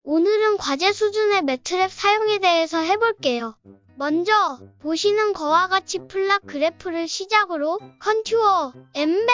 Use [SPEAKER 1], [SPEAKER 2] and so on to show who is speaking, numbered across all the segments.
[SPEAKER 1] 오늘은 과제 수준의 매트랩 사용에 대해서 해볼게요. 먼저 보시는 거와 같이 플랫 그래프를 시작으로 컨투어, 엠맵,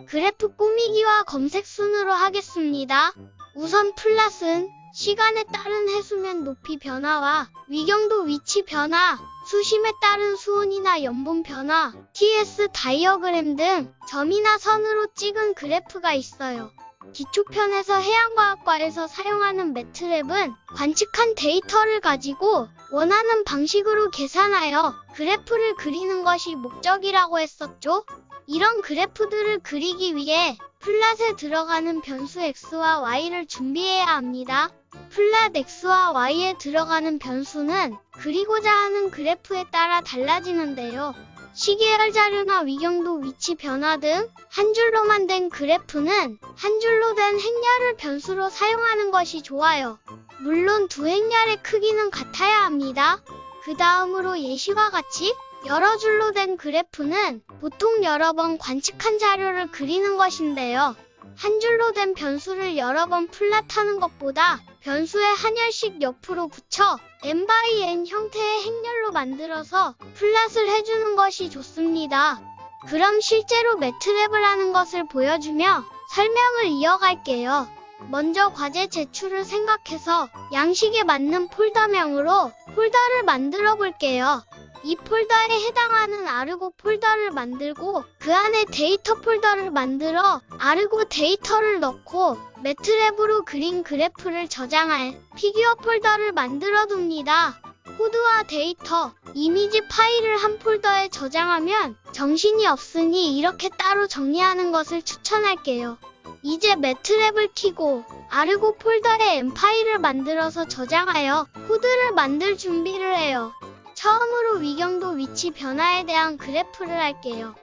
[SPEAKER 1] 그래프 꾸미기와 검색 순으로 하겠습니다. 우선 플랫은 시간에 따른 해수면 높이 변화와 위경도 위치 변화, 수심에 따른 수온이나 염분 변화, TS 다이어그램 등 점이나 선으로 찍은 그래프가 있어요. 기초편에서 해양과학과에서 사용하는 매트랩은 관측한 데이터를 가지고 원하는 방식으로 계산하여 그래프를 그리는 것이 목적이라고 했었죠. 이런 그래프들을 그리기 위해 플랫에 들어가는 변수 x와 y를 준비해야 합니다. 플랫 x와 y에 들어가는 변수는 그리고자 하는 그래프에 따라 달라지는데요. 시계열 자료나 위경도 위치 변화 등 한 줄로만 된 그래프는 한 줄로 된 행렬을 변수로 사용하는 것이 좋아요. 물론 두 행렬의 크기는 같아야 합니다. 그 다음으로 예시와 같이 여러 줄로 된 그래프는 보통 여러 번 관측한 자료를 그리는 것인데요. 한 줄로 된 변수를 여러 번 플랫하는 것보다 변수에 한 열씩 옆으로 붙여 n×n 형태의 행렬로 만들어서 플랫을 해주는 것이 좋습니다. 그럼 실제로 매트랩을 하는 것을 보여주며 설명을 이어갈게요. 먼저 과제 제출을 생각해서 양식에 맞는 폴더명으로 폴더를 만들어 볼게요. 이 폴더에 해당하는 아르고 폴더를 만들고 그 안에 데이터 폴더를 만들어 아르고 데이터를 넣고 매트랩으로 그린 그래프를 저장할 피규어 폴더를 만들어 둡니다. 코드와 데이터, 이미지 파일을 한 폴더에 저장하면 정신이 없으니 이렇게 따로 정리하는 것을 추천할게요. 이제 매트랩을 켜고 아르고 폴더에 M 파일을 만들어서 저장하여 코드를 만들 준비를 해요. 처음으로 위경도 위치 변화에 대한 그래프를 할게요.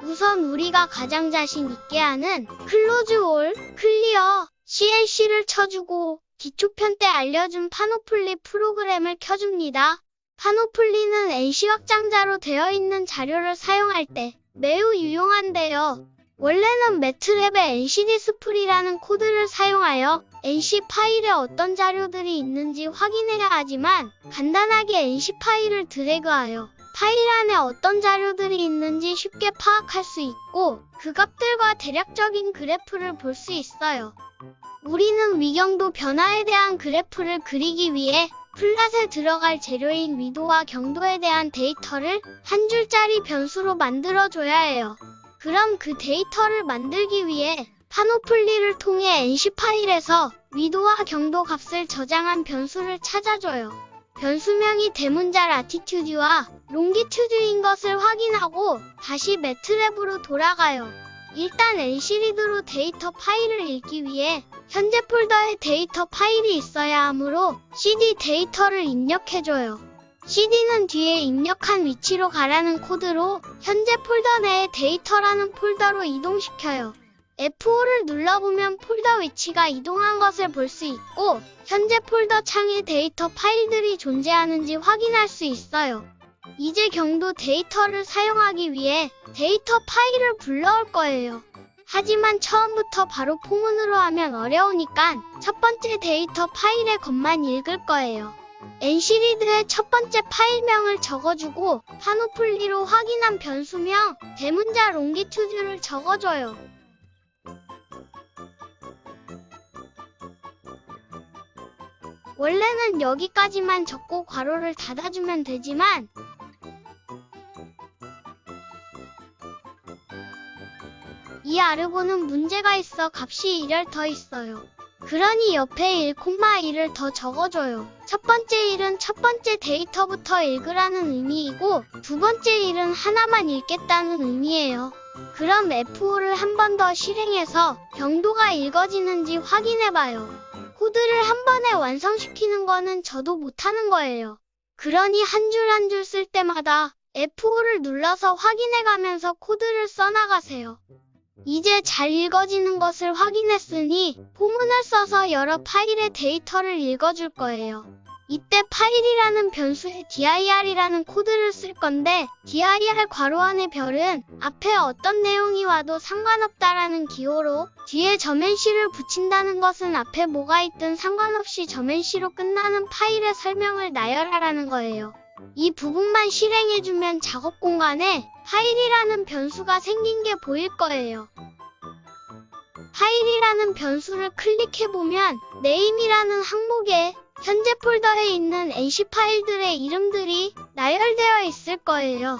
[SPEAKER 1] 우선 우리가 가장 자신 있게 하는 클로즈 올, 클리어, CLC를 쳐주고 기초편 때 알려준 파노플리 프로그램을 켜줍니다. 파노플리는 NC 확장자로 되어 있는 자료를 사용할 때 매우 유용한데요. 원래는 매트랩에 NCDis플이라는 코드를 사용하여 NC 파일에 어떤 자료들이 있는지 확인해야 하지만 간단하게 NC 파일을 드래그하여 파일 안에 어떤 자료들이 있는지 쉽게 파악할 수 있고 그 값들과 대략적인 그래프를 볼 수 있어요. 우리는 위경도 변화에 대한 그래프를 그리기 위해 플랫에 들어갈 재료인 위도와 경도에 대한 데이터를 한 줄짜리 변수로 만들어줘야 해요. 그럼 그 데이터를 만들기 위해 파노플리를 통해 NC 파일에서 위도와 경도 값을 저장한 변수를 찾아줘요. 변수명이 대문자 라티튜드와 롱기튜드인 것을 확인하고 다시 매트랩으로 돌아가요. 일단 NC리드로 데이터 파일을 읽기 위해 현재 폴더에 데이터 파일이 있어야 하므로 CD 데이터를 입력해줘요. CD는 뒤에 입력한 위치로 가라는 코드로 현재 폴더 내의 데이터라는 폴더로 이동시켜요. F5를 눌러보면 폴더 위치가 이동한 것을 볼 수 있고 현재 폴더 창에 데이터 파일들이 존재하는지 확인할 수 있어요. 이제 경도 데이터를 사용하기 위해 데이터 파일을 불러올 거예요. 하지만 처음부터 바로 포문으로 하면 어려우니까 첫 번째 데이터 파일의 것만 읽을 거예요. NC리드에 첫 번째 파일명을 적어주고 파노플리로 확인한 변수명 대문자 롱기튜드를 적어줘요. 원래는 여기까지만 적고 괄호를 닫아주면 되지만 이 아르고는 문제가 있어 값이 1열 더 있어요. 그러니 옆에 1,1을 더 적어줘요. 첫 번째 1은 첫 번째 데이터부터 읽으라는 의미이고 두 번째 1은 하나만 읽겠다는 의미예요. 그럼 F5를 한 번 더 실행해서 경도가 읽어지는지 확인해봐요. 코드를 한 번에 완성시키는 거는 저도 못하는 거예요. 그러니 한 줄 한 줄 쓸 때마다 F5를 눌러서 확인해가면서 코드를 써나가세요. 이제 잘 읽어지는 것을 확인했으니 포문을 써서 여러 파일의 데이터를 읽어줄 거예요. 이때 파일이라는 변수에 dir이라는 코드를 쓸 건데 dir 괄호 안의 별은 앞에 어떤 내용이 와도 상관없다라는 기호로 뒤에 점NC를 붙인다는 것은 앞에 뭐가 있든 상관없이 점NC로 끝나는 파일의 설명을 나열하라는 거예요. 이 부분만 실행해주면 작업 공간에 파일이라는 변수가 생긴 게 보일 거예요. 파일이라는 변수를 클릭해보면 name이라는 항목에 현재 폴더에 있는 NC 파일들의 이름들이 나열되어 있을 거예요.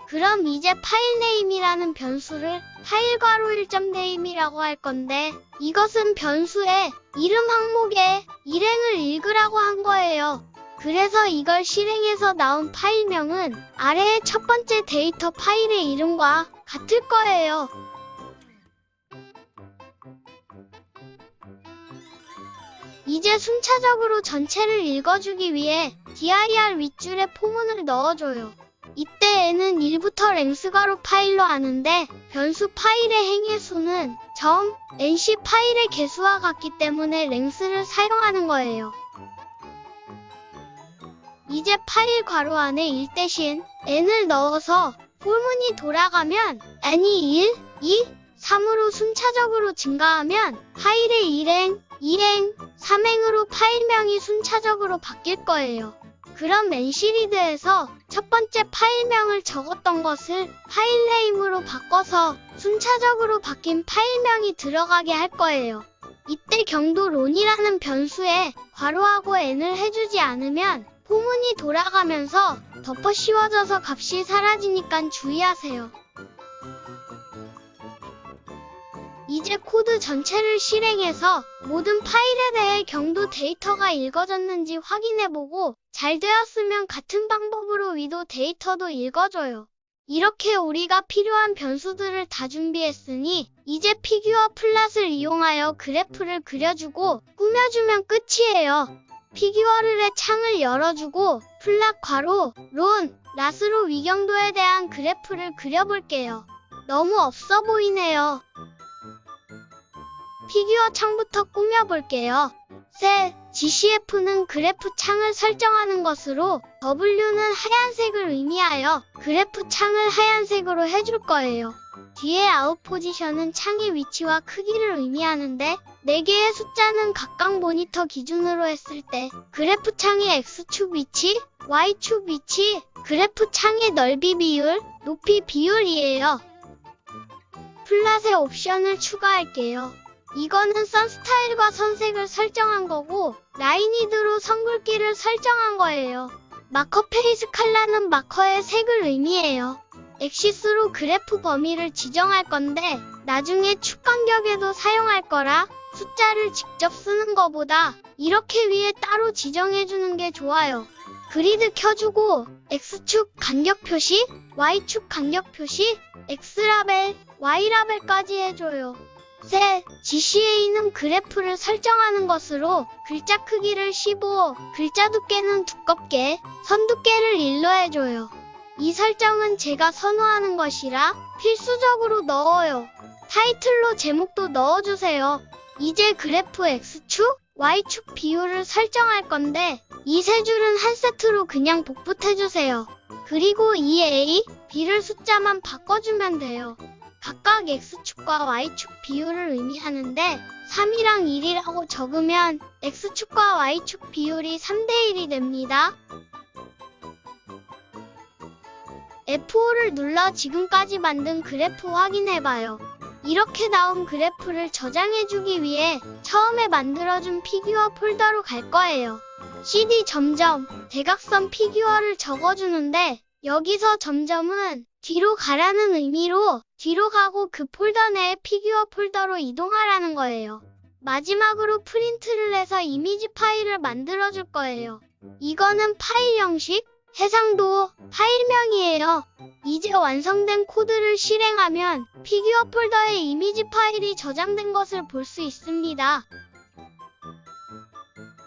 [SPEAKER 1] 그럼 이제 파일 name이라는 변수를 파일 괄호 1.name이라고 할 건데 이것은 변수의 이름 항목에 일행을 읽으라고 한 거예요. 그래서 이걸 실행해서 나온 파일명은 아래의 첫 번째 데이터 파일의 이름과 같을 거예요. 이제 순차적으로 전체를 읽어주기 위해 dir 윗줄에 포문을 넣어줘요. 이때 n은 1부터 랭스가로 파일로 하는데 변수 파일의 행의 수는 점 nc 파일의 개수와 같기 때문에 랭스를 사용하는 거예요. 이제 파일 괄호 안에 1 대신 n을 넣어서 포문이 돌아가면 n이 1, 2, 3으로 순차적으로 증가하면 파일의 1행, 2행, 3행으로 파일명이 순차적으로 바뀔 거예요. 그럼 NC리드에서 첫 번째 파일명을 적었던 것을 파일 네임으로 바꿔서 순차적으로 바뀐 파일명이 들어가게 할 거예요. 이때 경도 론이라는 변수에 괄호하고 n을 해주지 않으면 포문이 돌아가면서 덮어 씌워져서 값이 사라지니까 주의하세요. 이제 코드 전체를 실행해서 모든 파일에 대해 경도 데이터가 읽어졌는지 확인해보고 잘 되었으면 같은 방법으로 위도 데이터도 읽어줘요. 이렇게 우리가 필요한 변수들을 다 준비했으니 이제 피규어 플랫을 이용하여 그래프를 그려주고 꾸며주면 끝이에요. 피규어를의 창을 열어주고 플랫 괄호, 론, 낫으로 위경도에 대한 그래프를 그려볼게요. 너무 없어 보이네요. 피규어 창부터 꾸며볼게요. 셀, GCF는 그래프 창을 설정하는 것으로 W는 하얀색을 의미하여 그래프 창을 하얀색으로 해줄 거예요. 뒤에 아웃 포지션은 창의 위치와 크기를 의미하는데 4개의 숫자는 각각 모니터 기준으로 했을 때 그래프 창의 X축 위치, Y축 위치, 그래프 창의 넓이 비율, 높이 비율이에요. 플랫의 옵션을 추가할게요. 이거는 선 스타일과 선색을 설정한 거고 라인이드로 선 굵기를 설정한 거예요. 마커 페이스 컬러는 마커의 색을 의미해요. 엑시스로 그래프 범위를 지정할 건데 나중에 축 간격에도 사용할 거라 숫자를 직접 쓰는 거보다 이렇게 위에 따로 지정해주는 게 좋아요. 그리드 켜주고 X축 간격 표시, Y축 간격 표시, X라벨, Y라벨까지 해줘요. 셋, GCA는 그래프를 설정하는 것으로 글자 크기를 15, 글자 두께는 두껍게, 선 두께를 1로 해줘요. 이 설정은 제가 선호하는 것이라 필수적으로 넣어요. 타이틀로 제목도 넣어주세요. 이제 그래프 X축, Y축 비율을 설정할 건데 이 세 줄은 한 세트로 그냥 복붙해주세요. 그리고 이 A, B를 숫자만 바꿔주면 돼요. 각각 X축과 Y축 비율을 의미하는데 3이랑 1이라고 적으면 X축과 Y축 비율이 3대1이 됩니다. F5를 눌러 지금까지 만든 그래프 확인해봐요. 이렇게 나온 그래프를 저장해주기 위해 처음에 만들어준 피규어 폴더로 갈 거예요. CD 점점 대각선 피규어를 적어주는데 여기서 점점은 뒤로 가라는 의미로 뒤로 가고 그 폴더 내에 피규어 폴더로 이동하라는 거예요. 마지막으로 프린트를 해서 이미지 파일을 만들어줄 거예요. 이거는 파일 형식, 해상도, 파일명이에요. 이제 완성된 코드를 실행하면 피규어 폴더에 이미지 파일이 저장된 것을 볼 수 있습니다.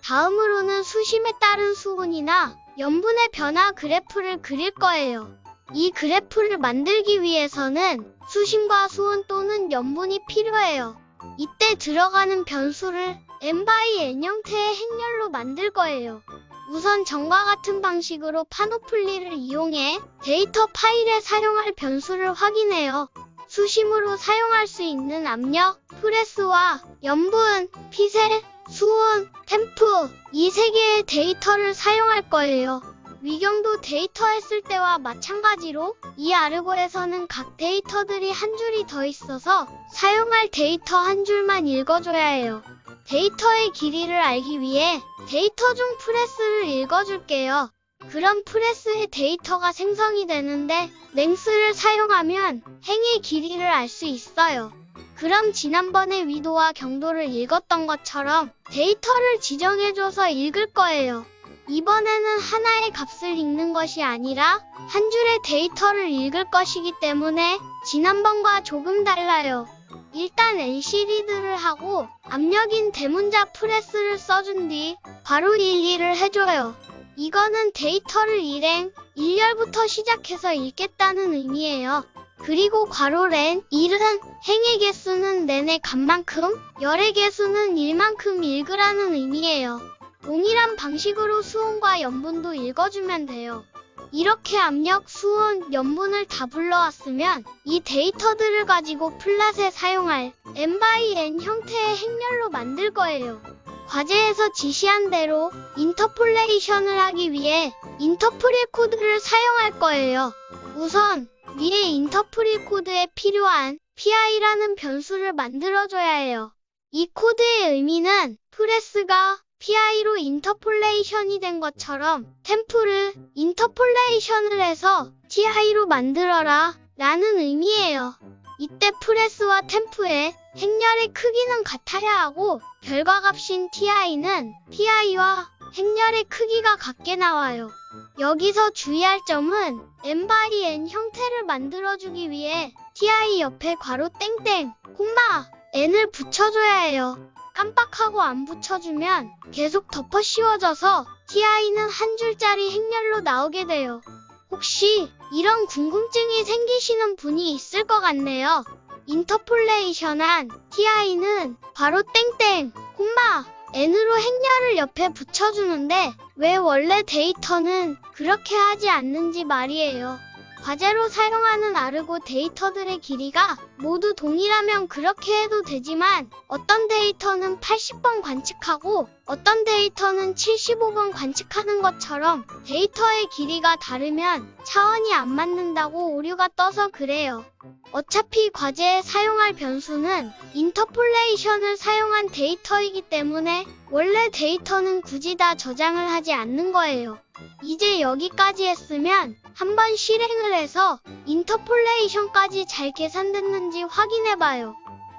[SPEAKER 1] 다음으로는 수심에 따른 수온이나 염분의 변화 그래프를 그릴 거예요. 이 그래프를 만들기 위해서는 수심과 수온 또는 염분이 필요해요. 이때 들어가는 변수를 n by n 형태의 행렬로 만들 거예요. 우선 전과 같은 방식으로 파노플리를 이용해 데이터 파일에 사용할 변수를 확인해요. 수심으로 사용할 수 있는 압력, 프레스와 염분, 피세, 수온, 템프 이 세 개의 데이터를 사용할 거예요. 위경도 데이터 했을 때와 마찬가지로 이 아르고에서는 각 데이터들이 한 줄이 더 있어서 사용할 데이터 한 줄만 읽어줘야 해요. 데이터의 길이를 알기 위해 데이터 중 프레스를 읽어줄게요. 그럼 프레스의 데이터가 생성이 되는데 랭스를 사용하면 행의 길이를 알 수 있어요. 그럼 지난번에 위도와 경도를 읽었던 것처럼 데이터를 지정해줘서 읽을 거예요. 이번에는 하나의 값을 읽는 것이 아니라 한 줄의 데이터를 읽을 것이기 때문에 지난번과 조금 달라요. 일단 NC리드를 하고 압력인 대문자 프레스를 써준 뒤 괄호 11을 해줘요. 이거는 데이터를 일행, 일열부터 시작해서 읽겠다는 의미예요. 그리고 괄호 len 1은 행의 개수는 렌의 값만큼, 열의 개수는 1만큼 읽으라는 의미예요. 동일한 방식으로 수온과 염분도 읽어주면 돼요. 이렇게 압력, 수온, 염분을 다 불러왔으면 이 데이터들을 가지고 플랫에 사용할 n by n 형태의 행렬로 만들 거예요. 과제에서 지시한 대로 인터폴레이션을 하기 위해 인터프릴 코드를 사용할 거예요. 우선 위에 인터프릴 코드에 필요한 pi라는 변수를 만들어줘야 해요. 이 코드의 의미는 프레스가 pi로 인터폴레이션이 된 것처럼 템프를 인터폴레이션을 해서 ti로 만들어라 라는 의미예요. 이때 프레스와 템프의 행렬의 크기는 같아야 하고 결과값인 ti는 pi와 행렬의 크기가 같게 나와요. 여기서 주의할 점은 n by n 형태를 만들어주기 위해 ti 옆에 괄호 땡땡, 콤마, n을 붙여줘야 해요. 깜빡하고 안 붙여주면 계속 덮어 씌워져서 ti는 한 줄짜리 행렬로 나오게 돼요. 혹시 이런 궁금증이 생기시는 분이 있을 것 같네요. 인터폴레이션한 ti는 괄호 땡땡, 콤마, n으로 행렬을 옆에 붙여주는데 왜 원래 데이터는 그렇게 하지 않는지 말이에요. 과제로 사용하는 아르고 데이터들의 길이가 모두 동일하면 그렇게 해도 되지만 어떤 데이터는 80번 관측하고 어떤 데이터는 75번 관측하는 것처럼 데이터의 길이가 다르면 차원이 안 맞는다고 오류가 떠서 그래요. 어차피 과제에 사용할 변수는 인터폴레이션을 사용한 데이터이기 때문에 원래 데이터는 굳이 다 저장을 하지 않는 거예요. 이제 여기까지 했으면 한번 실행을 해서 인터폴레이션까지 잘 계산됐는지 확인해봐요.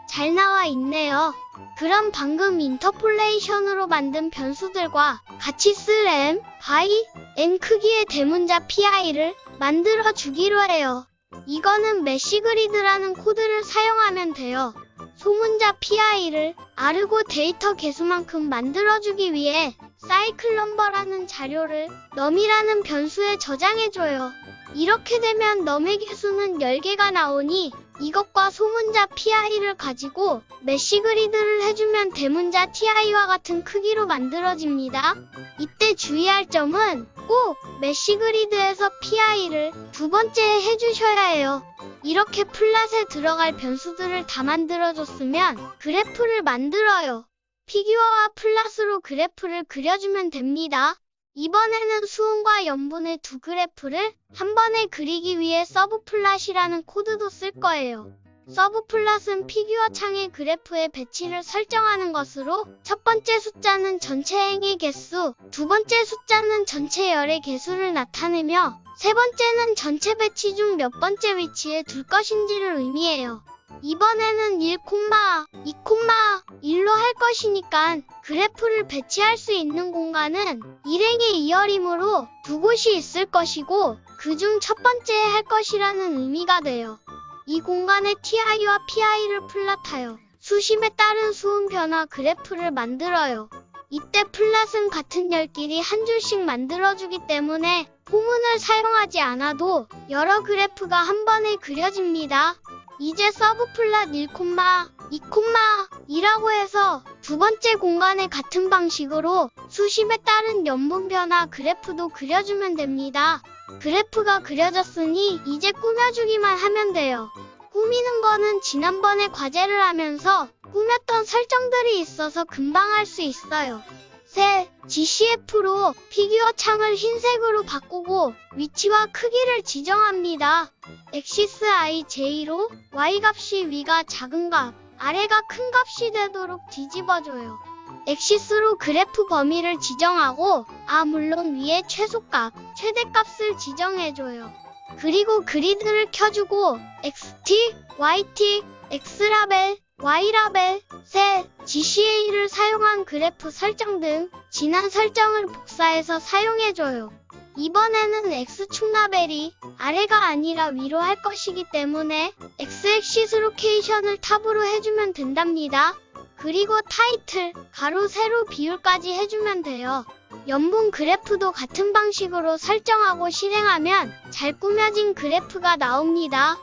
[SPEAKER 1] 잘 나와 있네요. 그럼 방금 인터폴레이션으로 만든 변수들과 같이 쓸 m, by, n 크기의 대문자 pi를 만들어 주기로 해요. 이거는 메시그리드라는 코드를 사용하면 돼요. 소문자 pi를 아르고 데이터 개수만큼 만들어주기 위해 사이클넘버라는 자료를 num이라는 변수에 저장해줘요. 이렇게 되면 num의 개수는 10개가 나오니 이것과 소문자 pi를 가지고 메시그리드를 해주면 대문자 ti와 같은 크기로 만들어집니다. 이때 주의할 점은 꼭 메시그리드에서 pi를 두 번째에 해주셔야 해요. 이렇게 플랫에 들어갈 변수들을 다 만들어줬으면 그래프를 만들어요. 피규어와 플랫으로 그래프를 그려주면 됩니다. 이번에는 수온과 염분의 두 그래프를 한 번에 그리기 위해 서브플랫이라는 코드도 쓸 거예요. 서브플랫은 피규어 창의 그래프의 배치를 설정하는 것으로 첫 번째 숫자는 전체 행의 개수, 두 번째 숫자는 전체 열의 개수를 나타내며 세 번째는 전체 배치 중 몇 번째 위치에 둘 것인지를 의미해요. 이번에는 1, 2, 1로 할 것이니까 그래프를 배치할 수 있는 공간은 일행의 2열이므로 두 곳이 있을 것이고 그중 첫 번째에 할 것이라는 의미가 돼요. 이 공간에 ti와 pi를 플랫하여 수심에 따른 수온 변화 그래프를 만들어요. 이때 플랫은 같은 열끼리 한 줄씩 만들어주기 때문에 포문을 사용하지 않아도 여러 그래프가 한 번에 그려집니다. 이제 서브플랫 1, 2,2라고 해서 두 번째 공간에 같은 방식으로 수심에 따른 연분 변화 그래프도 그려주면 됩니다. 그래프가 그려졌으니 이제 꾸며주기만 하면 돼요. 꾸미는 거는 지난번에 과제를 하면서 꾸몄던 설정들이 있어서 금방 할 수 있어요. 셋, GCF로 피규어 창을 흰색으로 바꾸고 위치와 크기를 지정합니다. 엑시스 IJ로 Y값이 위가 작은 값, 아래가 큰 값이 되도록 뒤집어줘요. 엑시스로 그래프 범위를 지정하고 물론 위에 최소값, 최대값을 지정해줘요. 그리고 그리드를 켜주고 XT, YT, X라벨, Y라벨, 셋, GCA를 사용한 그래프 설정 등 지난 설정을 복사해서 사용해줘요. 이번에는 X축 라벨이 아래가 아니라 위로 할 것이기 때문에 X-액시스 로케이션을 탑으로 해주면 된답니다. 그리고 타이틀, 가로, 세로 비율까지 해주면 돼요. 연분 그래프도 같은 방식으로 설정하고 실행하면 잘 꾸며진 그래프가 나옵니다.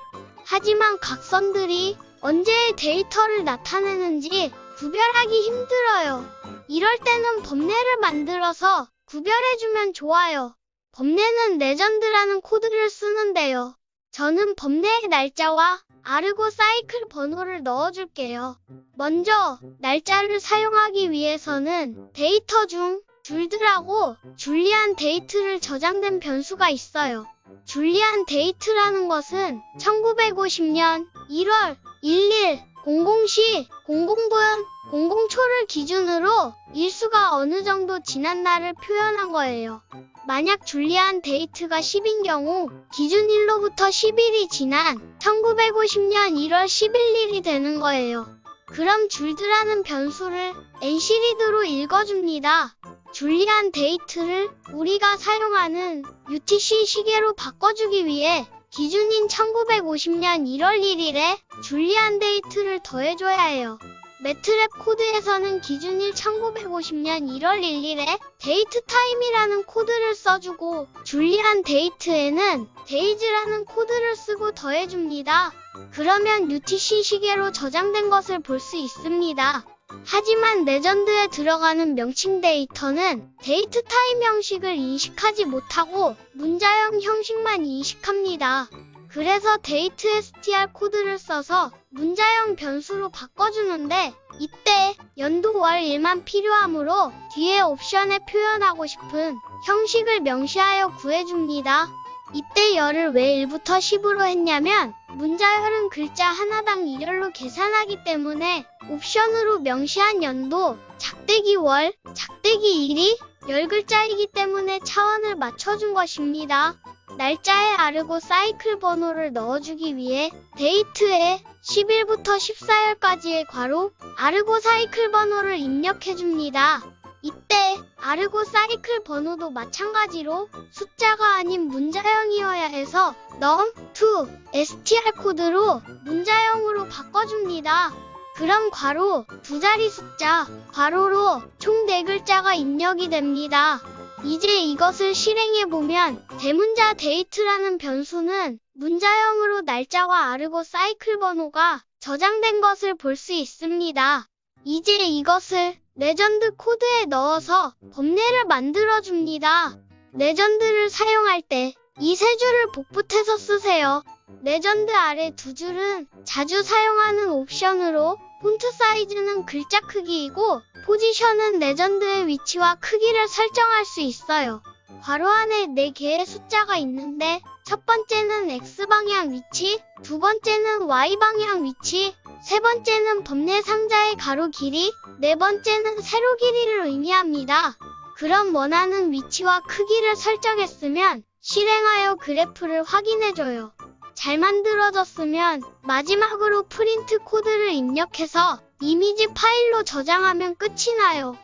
[SPEAKER 1] 하지만 각선들이 언제의 데이터를 나타내는지 구별하기 힘들어요. 이럴 때는 범례를 만들어서 구별해주면 좋아요. 범례는 레전드라는 코드를 쓰는데요. 저는 범례의 날짜와 아르고 사이클 번호를 넣어줄게요. 먼저 날짜를 사용하기 위해서는 데이터 중 줄드라고 줄리안 데이트를 저장된 변수가 있어요. 줄리안 데이트라는 것은 1950년 1월 1일 00시 00분 00초를 기준으로 일수가 어느 정도 지난 날을 표현한 거예요. 만약 줄리안 데이트가 10인 경우 기준일로부터 10일이 지난 1950년 1월 11일이 되는 거예요. 그럼 줄드라는 변수를 n시리드로 읽어줍니다. 줄리안 데이트를 우리가 사용하는 UTC 시계로 바꿔주기 위해 기준인 1950년 1월 1일에 줄리안 데이트를 더해줘야 해요. 매트랩 코드에서는 기준일 1950년 1월 1일에 데이트 타임이라는 코드를 써주고 줄리안 데이트에는 데이즈라는 코드를 쓰고 더해줍니다. 그러면 UTC 시계로 저장된 것을 볼 수 있습니다. 하지만 레전드에 들어가는 명칭 데이터는 데이트 타임 형식을 인식하지 못하고 문자형 형식만 인식합니다. 그래서 데이트 str 코드를 써서 문자형 변수로 바꿔주는데 이때 연도 월일만 필요하므로 뒤에 옵션에 표현하고 싶은 형식을 명시하여 구해줍니다. 이때 열을 왜 1부터 10으로 했냐면 문자열은 글자 하나당 1열로 계산하기 때문에 옵션으로 명시한 연도, 작대기 월, 작대기 일이 10글자이기 때문에 차원을 맞춰준 것입니다. 날짜에 아르고 사이클 번호를 넣어주기 위해 데이트에 10일부터 14일까지의 괄호 아르고 사이클 번호를 입력해줍니다. 이때 아르고 사이클 번호도 마찬가지로 숫자가 아닌 문자형이어야 해서 num2 str 코드로 문자형으로 바꿔줍니다. 그럼 괄호 두 자리 숫자 괄호로 총 4글자가 입력이 됩니다. 이제 이것을 실행해보면 대문자 데이트라는 변수는 문자형으로 날짜와 아르고 사이클 번호가 저장된 것을 볼 수 있습니다. 이제 이것을 레전드 코드에 넣어서 범례를 만들어줍니다. 레전드를 사용할 때 이 세 줄을 복붙해서 쓰세요. 레전드 아래 두 줄은 자주 사용하는 옵션으로 폰트 사이즈는 글자 크기이고 포지션은 레전드의 위치와 크기를 설정할 수 있어요. 괄호 안에 4개의 숫자가 있는데 첫 번째는 X방향 위치, 두 번째는 Y방향 위치, 세 번째는 범례 상자의 가로 길이, 네 번째는 세로 길이를 의미합니다. 그럼 원하는 위치와 크기를 설정했으면 실행하여 그래프를 확인해줘요. 잘 만들어졌으면 마지막으로 프린트 코드를 입력해서 이미지 파일로 저장하면 끝이 나요.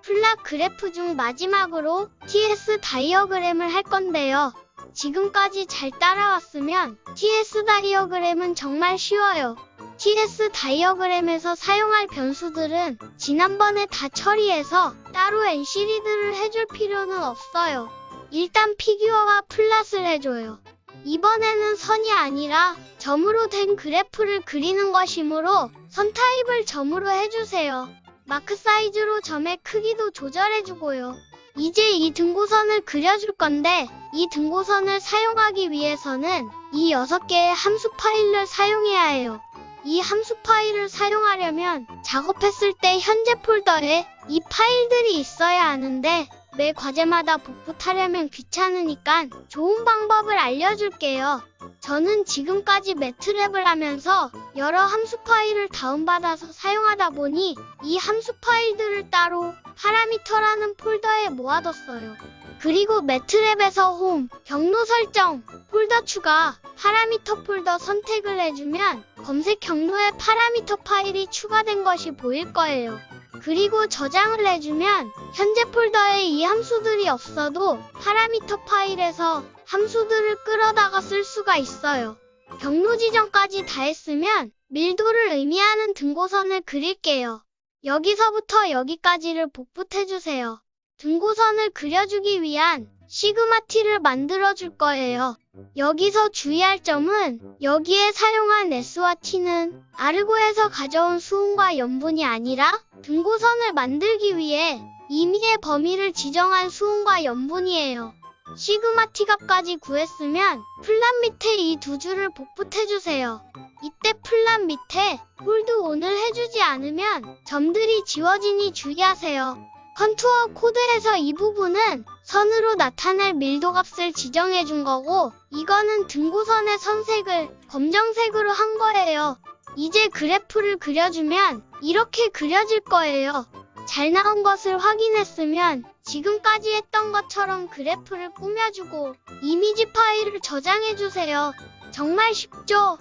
[SPEAKER 1] 플랫 그래프 중 마지막으로 TS 다이어그램을 할 건데요. 지금까지 잘 따라왔으면 TS 다이어그램은 정말 쉬워요. TS 다이어그램에서 사용할 변수들은 지난번에 다 처리해서 따로 n시리드를 해줄 필요는 없어요. 일단 피규어와 플랫을 해줘요. 이번에는 선이 아니라 점으로 된 그래프를 그리는 것이므로 선 타입을 점으로 해주세요. 마크 사이즈로 점의 크기도 조절해주고요. 이제 이 등고선을 그려줄 건데 이 등고선을 사용하기 위해서는 이 6개의 함수 파일을 사용해야 해요. 이 함수 파일을 사용하려면 작업했을 때 현재 폴더에 이 파일들이 있어야 하는데 매 과제마다 복붙하려면 귀찮으니까 좋은 방법을 알려줄게요. 저는 지금까지 매트랩을 하면서 여러 함수 파일을 다운받아서 사용하다 보니 이 함수 파일들을 따로 파라미터라는 폴더에 모아뒀어요. 그리고 매트랩에서 홈, 경로 설정, 폴더 추가, 파라미터 폴더 선택을 해주면 검색 경로에 파라미터 파일이 추가된 것이 보일 거예요. 그리고 저장을 해주면 현재 폴더에 이 함수들이 없어도 파라미터 파일에서 함수들을 끌어다가 쓸 수가 있어요. 경로 지정까지 다 했으면 밀도를 의미하는 등고선을 그릴게요. 여기서부터 여기까지를 복붙해주세요. 등고선을 그려주기 위한 시그마 t를 만들어줄 거예요. 여기서 주의할 점은 여기에 사용한 s와 t는 아르고에서 가져온 수온과 염분이 아니라 등고선을 만들기 위해 임의의 범위를 지정한 수온과 염분이에요. 시그마 t 값까지 구했으면 플랫 밑에 이 두 줄을 복붙해주세요. 이때 플랫 밑에 홀드 ON을 해주지 않으면 점들이 지워지니 주의하세요. 컨투어 코드에서 이 부분은 선으로 나타낼 밀도 값을 지정해준 거고 이거는 등고선의 선색을 검정색으로 한 거예요. 이제 그래프를 그려주면 이렇게 그려질 거예요. 잘 나온 것을 확인했으면 지금까지 했던 것처럼 그래프를 꾸며주고 이미지 파일을 저장해주세요. 정말 쉽죠?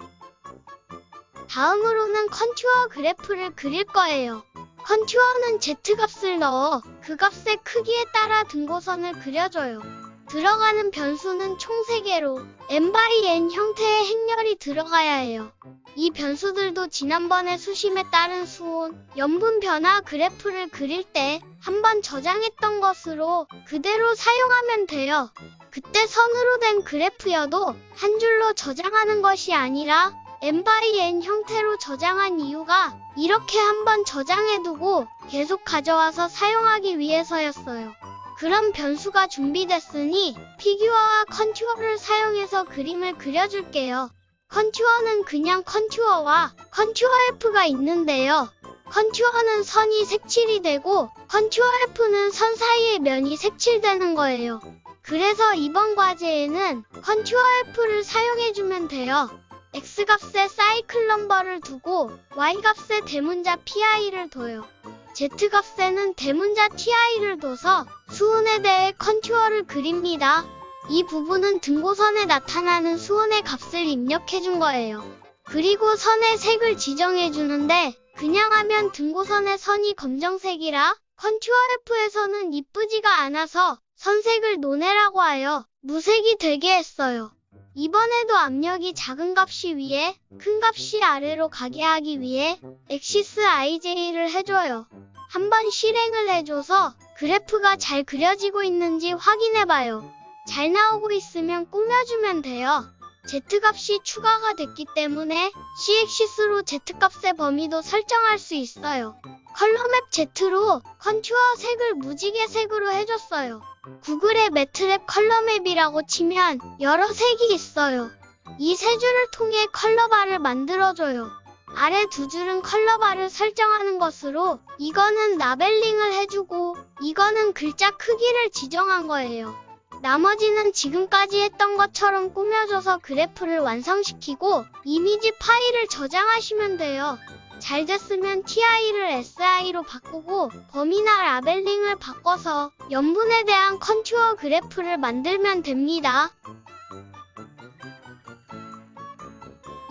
[SPEAKER 1] 다음으로는 컨투어 그래프를 그릴 거예요. 컨투어는 Z값을 넣어 그 값의 크기에 따라 등고선을 그려줘요. 들어가는 변수는 총 3개로 n/n 형태의 행렬이 들어가야 해요. 이 변수들도 지난번에 수심에 따른 수온, 염분 변화 그래프를 그릴 때 한번 저장했던 것으로 그대로 사용하면 돼요. 그때 선으로 된 그래프여도 한 줄로 저장하는 것이 아니라 n/n 형태로 저장한 이유가 이렇게 한번 저장해두고 계속 가져와서 사용하기 위해서였어요. 그럼 변수가 준비됐으니 피규어와 컨투어를 사용해서 그림을 그려줄게요. 컨투어는 그냥 컨투어와 컨투어 F가 있는데요. 컨투어는 선이 색칠이 되고 컨투어 F는 선 사이의 면이 색칠되는 거예요. 그래서 이번 과제에는 컨투어 F를 사용해주면 돼요. X값에 사이클 넘버를 두고 Y값에 대문자 PI를 둬요. Z값에는 대문자 TI를 둬서 수온에 대해 컨투어를 그립니다. 이 부분은 등고선에 나타나는 수온의 값을 입력해준 거예요. 그리고 선의 색을 지정해주는데 그냥 하면 등고선의 선이 검정색이라 컨투어 F에서는 이쁘지가 않아서 선색을 노내라고 하여 무색이 되게 했어요. 이번에도 압력이 작은 값이 위에, 큰 값이 아래로 가게 하기 위해 엑시스 IJ를 해줘요. 한번 실행을 해줘서 그래프가 잘 그려지고 있는지 확인해봐요. 잘 나오고 있으면 꾸며주면 돼요. Z값이 추가가 됐기 때문에 C엑시스로 Z값의 범위도 설정할 수 있어요. 컬러맵 Z로 컨투어 색을 무지개색으로 해줬어요. 구글에 매트랩 컬러맵이라고 치면 여러 색이 있어요. 이 세 줄을 통해 컬러바를 만들어줘요. 아래 두 줄은 컬러바를 설정하는 것으로 이거는 라벨링을 해주고 이거는 글자 크기를 지정한 거예요. 나머지는 지금까지 했던 것처럼 꾸며줘서 그래프를 완성시키고 이미지 파일을 저장하시면 돼요. 잘 됐으면 TI를 SI로 바꾸고 범위나 라벨링을 바꿔서 염분에 대한 컨투어 그래프를 만들면 됩니다.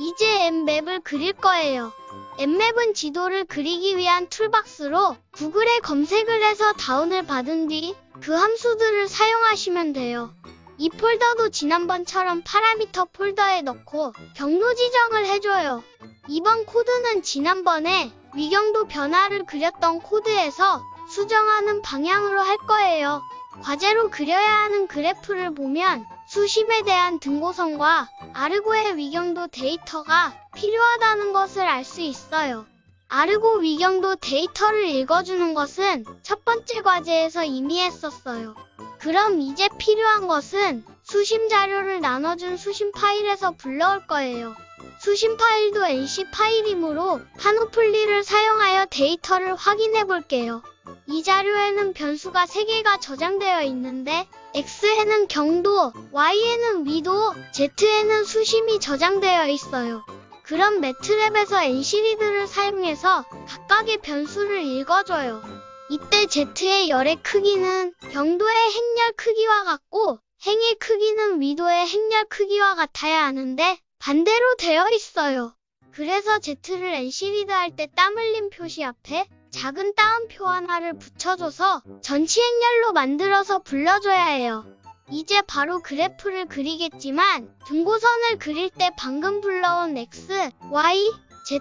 [SPEAKER 1] 이제 N맵을 그릴 거예요. N맵은 지도를 그리기 위한 툴박스로 구글에 검색을 해서 다운을 받은 뒤 그 함수들을 사용하시면 돼요. 이 폴더도 지난번처럼 파라미터 폴더에 넣고 경로 지정을 해줘요. 이번 코드는 지난번에 위경도 변화를 그렸던 코드에서 수정하는 방향으로 할 거예요. 과제로 그려야 하는 그래프를 보면 수심에 대한 등고선과 아르고의 위경도 데이터가 필요하다는 것을 알 수 있어요. 아르고 위경도 데이터를 읽어주는 것은 첫 번째 과제에서 이미 했었어요. 그럼 이제 필요한 것은 수심 자료를 나눠준 수심 파일에서 불러올 거예요. 수심 파일도 NC 파일이므로 파노플리를 사용하여 데이터를 확인해 볼게요. 이 자료에는 변수가 3개가 저장되어 있는데 X에는 경도, Y에는 위도, Z에는 수심이 저장되어 있어요. 그럼 매트랩에서 NC리드를 사용해서 각각의 변수를 읽어줘요. 이때 Z의 열의 크기는 경도의 행렬 크기와 같고 행의 크기는 위도의 행렬 크기와 같아야 하는데 반대로 되어 있어요. 그래서 Z를 NC리드 할 때 땀 흘림 표시 앞에 작은 따옴표 하나를 붙여줘서 전치 행렬로 만들어서 불러줘야 해요. 이제 바로 그래프를 그리겠지만 등고선을 그릴 때 방금 불러온 X, Y,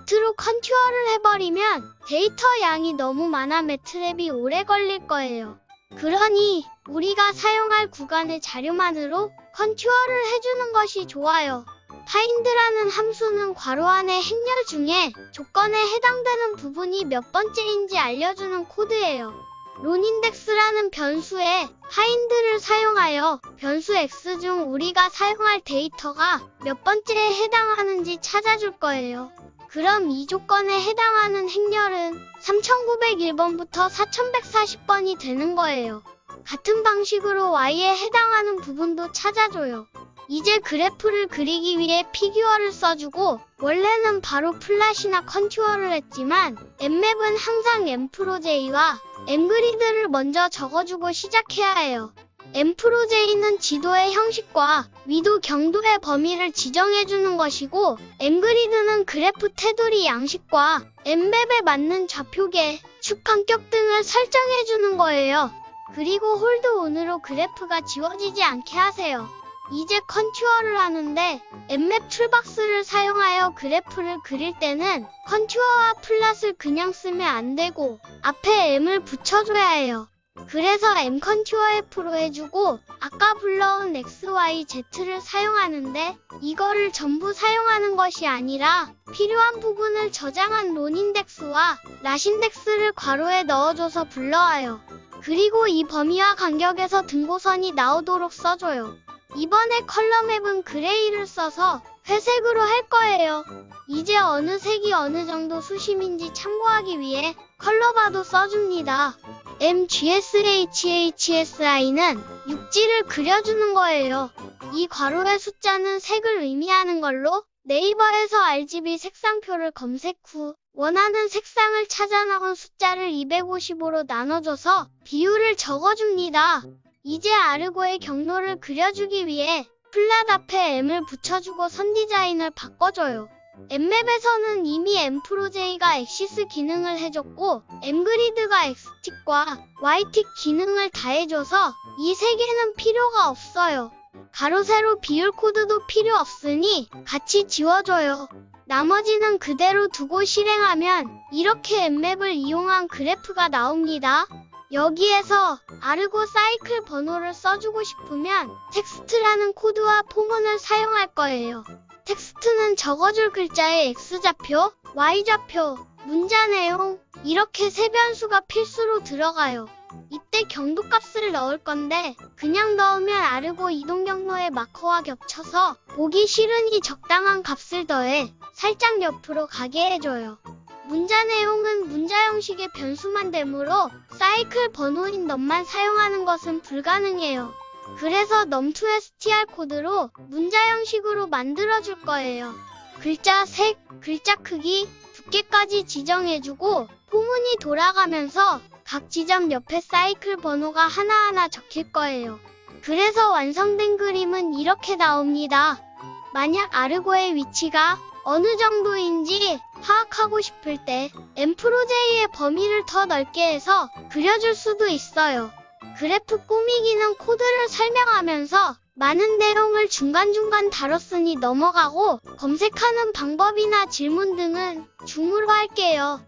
[SPEAKER 1] Z로 컨투어를 해버리면 데이터 양이 너무 많아 매트랩이 오래 걸릴 거예요. 그러니 우리가 사용할 구간의 자료만으로 컨투어를 해주는 것이 좋아요. find라는 함수는 괄호 안의 행렬 중에 조건에 해당되는 부분이 몇 번째인지 알려주는 코드예요. 론인덱스라는 변수에 find를 사용하여 변수 x 중 우리가 사용할 데이터가 몇 번째에 해당하는지 찾아줄 거예요. 그럼 이 조건에 해당하는 행렬은 3901번부터 4140번이 되는 거예요. 같은 방식으로 y에 해당하는 부분도 찾아줘요. 이제 그래프를 그리기 위해 피규어를 써주고 원래는 바로 플랫이나 컨투어를 했지만 엠맵은 항상 엠프로제이와 엠그리드를 먼저 적어주고 시작해야 해요. 엠프로제이는 지도의 형식과 위도 경도의 범위를 지정해주는 것이고 엠그리드는 그래프 테두리 양식과 엠맵에 맞는 좌표계, 축 간격 등을 설정해주는 거예요. 그리고 홀드 온으로 그래프가 지워지지 않게 하세요. 이제 컨투어를 하는데 엠맵 툴박스를 사용하여 그래프를 그릴 때는 컨투어와 플랫을 그냥 쓰면 안 되고 앞에 M을 붙여줘야 해요. 그래서 M 컨투어 F로 해주고 아까 불러온 X, Y, Z를 사용하는데 이거를 전부 사용하는 것이 아니라 필요한 부분을 저장한 론인덱스와 낫인덱스를 괄호에 넣어줘서 불러와요. 그리고 이 범위와 간격에서 등고선이 나오도록 써줘요. 이번에 컬러맵은 그레이를 써서 회색으로 할 거예요. 이제 어느 색이 어느 정도 수심인지 참고하기 위해 컬러바도 써줍니다. MGSHHSI는 육지를 그려주는 거예요. 이 괄호의 숫자는 색을 의미하는 걸로 네이버에서 RGB 색상표를 검색 후 원하는 색상을 찾아 나온 숫자를 255로 나눠줘서 비율을 적어줍니다. 이제 아르고의 경로를 그려주기 위해 플랫 앞에 M을 붙여주고 선 디자인을 바꿔줘요. 엠맵에서는 이미 엠프로제이가 엑시스 기능을 해줬고 엠그리드가 X틱과 Y틱 기능을 다 해줘서 이 세 개는 필요가 없어요. 가로 세로 비율 코드도 필요 없으니 같이 지워줘요. 나머지는 그대로 두고 실행하면 이렇게 엠맵을 이용한 그래프가 나옵니다. 여기에서 아르고 사이클 번호를 써주고 싶으면 텍스트라는 코드와 포문을 사용할 거예요. 텍스트는 적어줄 글자의 X좌표, Y좌표, 문자 내용 이렇게 세 변수가 필수로 들어가요. 이때 경도값을 넣을 건데 그냥 넣으면 아르고 이동 경로의 마커와 겹쳐서 보기 싫으니 적당한 값을 더해 살짝 옆으로 가게 해줘요. 문자 내용은 문자 형식의 변수만 되므로 사이클 번호인 넘만 사용하는 것은 불가능해요. 그래서 num2str 코드로 문자 형식으로 만들어줄 거예요. 글자 색, 글자 크기, 두께까지 지정해주고 포문이 돌아가면서 각 지점 옆에 사이클 번호가 하나하나 적힐 거예요. 그래서 완성된 그림은 이렇게 나옵니다. 만약 아르고의 위치가 어느 정도인지 파악하고 싶을 때 엠프로제이의 범위를 더 넓게 해서 그려줄 수도 있어요. 그래프 꾸미기는 코드를 설명하면서 많은 내용을 중간중간 다뤘으니 넘어가고 검색하는 방법이나 질문 등은 줌으로 할게요.